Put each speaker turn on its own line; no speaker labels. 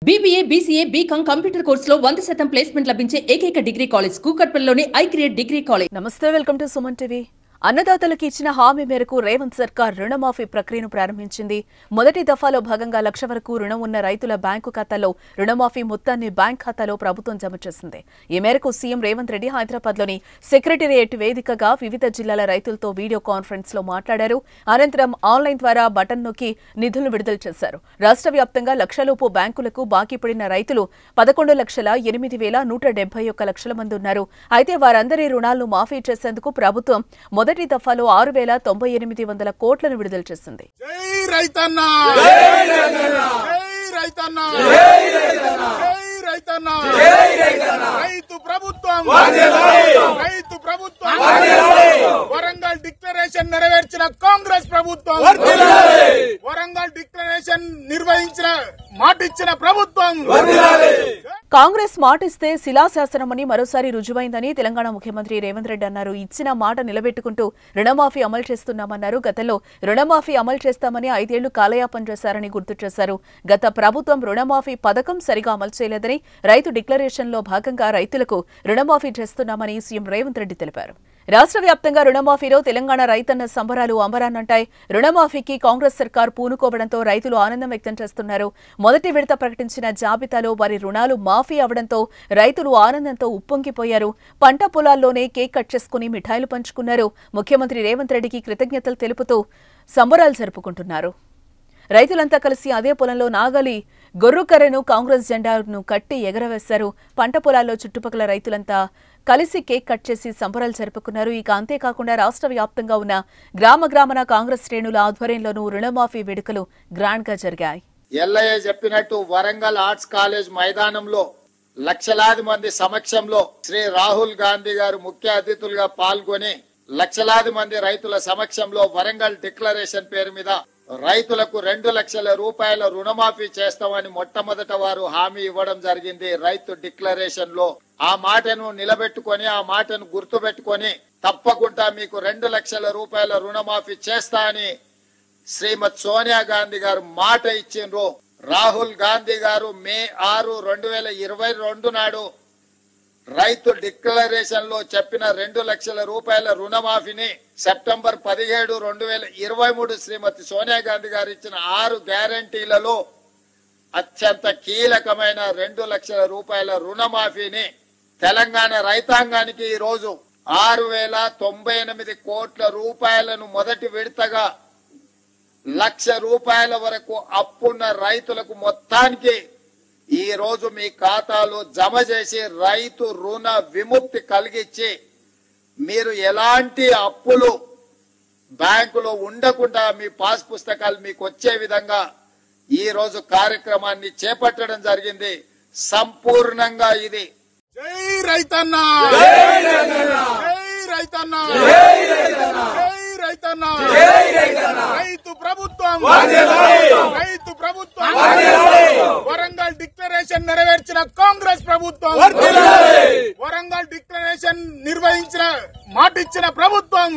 BBA, BCA, BCom computer కోర్సులో 100% placement లభించే ఏకైక డిగ్రీ కాలేజ్ కూకట్పల్లిలోని ఐక్రియేట్ డిగ్రీ కాలేజ్.
నమస్తే, వెల్కమ్ టు సుమన్ టీవీ. అన్నదాతలకు ఇచ్చిన హామీ మేరకు రేవంత్ సర్కార్ రుణమాఫీ ప్రక్రియను ప్రారంభించింది. మొదటి దఫాలో భాగంగా 1 లక్ష వరకు రుణం ఉన్న రైతుల బ్యాంకు ఖాతాల్లో రుణమాఫీ మొత్తాన్ని బ్యాంక్ ఖాతాలో ప్రభుత్వం జమ చేసింది. ఈ మేరకు సీఎం రేవంత్ రెడ్డి హైదరాబాద్లోని సెక్రటేరియట్ వేదికగా వివిధ జిల్లాల రైతులతో వీడియో కాన్ఫరెన్స్ లో మాట్లాడారు. అనంతరం ఆన్లైన్ ద్వారా బటన్ నొక్కి నిధులు విడుదల చేశారు. రాష్ట్ర వ్యాప్తంగా లక్షలోపు బ్యాంకులకు బాకీ పడిన రైతులు 11,08,171 లక్షల మంది ఉన్నారు. అయితే వారందరి రుణాలను మాఫీ చేసేందుకు ప్రభుత్వం మొదటి దఫాలో 6,98,000 కోట్లను విడుదల చేసింది.
వరంగల్ డిక్లరేషన్ నెరవేర్చిన కాంగ్రెస్ ప్రభుత్వం, వరంగల్ డిక్లరేషన్ నిర్వహించిన మాటిచ్చిన ప్రభుత్వం.
కాంగ్రెస్ మాటిస్తే శిలాశాసనమని మరోసారి రుజువైందని తెలంగాణ ముఖ్యమంత్రి రేవంత్ రెడ్డి అన్నారు. ఇచ్చిన మాట నిలబెట్టుకుంటూ రుణమాఫీ అమలు చేస్తున్నామన్నారు. గతంలో రుణమాఫీ అమలు చేస్తామని 5 ఏళ్లు కాలయాపన చేశారని గుర్తు చేశారు. గత ప్రభుత్వం రుణమాఫీ పథకం సరిగా అమలు చేయలేదని, రైతు డిక్లరేషన్ లో భాగంగా రైతులకు రుణమాఫీ చేస్తున్నామని సీఎం రేవంత్ రెడ్డి తెలిపారు. రాష్ట్ర వ్యాప్తంగా రుణమాఫీలో తెలంగాణ రైతన్న సంబరాలు అంబరాన్నంటాయి. రుణమాఫీకి కాంగ్రెస్ సర్కార్ పూనుకోవడంతో రైతులు ఆనందం వ్యక్తం చేస్తున్నారు. మొదటి విడత ప్రకటించిన జాబితాలో వారి రుణాలు మాఫీ అవడంతో రైతులు ఆనందంతో ఉప్పొంగిపోయారు. పంట పొలాల్లోనే కేక్ కట్ చేసుకుని మిఠాయిలు పంచుకున్నారు. ముఖ్యమంత్రి రేవంత్ రెడ్డికి కృతజ్ఞతలు తెలుపుతూ సంబరాలు జరుపుకుంటున్నారు. రైతులంతా కలిసి అదే పొలంలో నాగలి గొర్రుకర్రను కాంగ్రెస్ జెండాను కట్టి ఎగరవేశారు. పంట పొలాల్లో చుట్టుపక్కల రైతులంతా కలిసి కేక్ కట్ చేసి సంబరాలు జరుపుకున్నారు. ఇక అంతేకాకుండా రాష్ట్ర వ్యాప్తంగా ఉన్న గ్రామాన కాంగ్రెస్ శ్రేణుల ఆధ్వర్యంలోనూ రుణమాఫీ వేడుకలు గ్రాండ్ గా జరిగాయి.
ఎల్లయ్య చెప్పినట్టు వరంగల్ ఆర్ట్స్ కాలేజ్ మైదానంలో లక్షలాది మంది సమక్షంలో శ్రీ రాహుల్ గాంధీ గారు ముఖ్య అతిథులుగా పాల్గొని లక్షలాది మంది రైతుల సమక్షంలో వరంగల్ డిక్లరేషన్ పేరు మీద రైతులకు 2 లక్షల రూపాయల రుణమాఫీ చేస్తామని మొట్టమొదట వారు హామీ ఇవ్వడం జరిగింది. రైతు డిక్లరేషన్ లో ఆ మాటను నిలబెట్టుకొని, ఆ మాటను గుర్తు పెట్టుకొని తప్పకుండా మీకు 2 లక్షల రూపాయల రుణమాఫీ చేస్తా అని శ్రీమతి సోనియా గాంధీ గారు మాట ఇచ్చిండ్రు. రాహుల్ గాంధీ గారు మే 6, 2022 నాడు రైతు డిక్లరేషన్ లో చెప్పిన 2 లక్షల రూపాయల రుణమాఫీని సెప్టెంబర్ 17, 2023 శ్రీమతి సోనియా గాంధీ గారు ఇచ్చిన 6 గ్యారంటీలలో అత్యంత కీలకమైన 2 లక్షల రూపాయల రుణమాఫీని తెలంగాణ రైతాంగానికి ఈ రోజు 6,098 కోట్ల రూపాయలను మొదటి విడతగా 1 లక్ష రూపాయల వరకు అప్పున్న రైతులకు మొత్తానికి ఈ రోజు మీ ఖాతాలో జమ చేసి రైతు రుణ విముక్తి కలిగించి మీరు ఎలాంటి అప్పులు బ్యాంకులో ఉండకుండా మీ పాస్ పుస్తకాలు మీకు వచ్చే విధంగా ఈ రోజు కార్యక్రమాన్ని చేపట్టడం జరిగింది. సంపూర్ణంగా ఇది జై రైతన్న, జై రైతన్న, జై రైతన్న, రైతు ప్రభుత్వం, రైతు ప్రభుత్వం, వరంగల్ డిక్లరేషన్ నెరవేర్చిన కాంగ్రెస్ ప్రభుత్వం, వరంగల్ డిక్లరేషన్ నిర్వహించిన మాటిచ్చిన ప్రభుత్వం.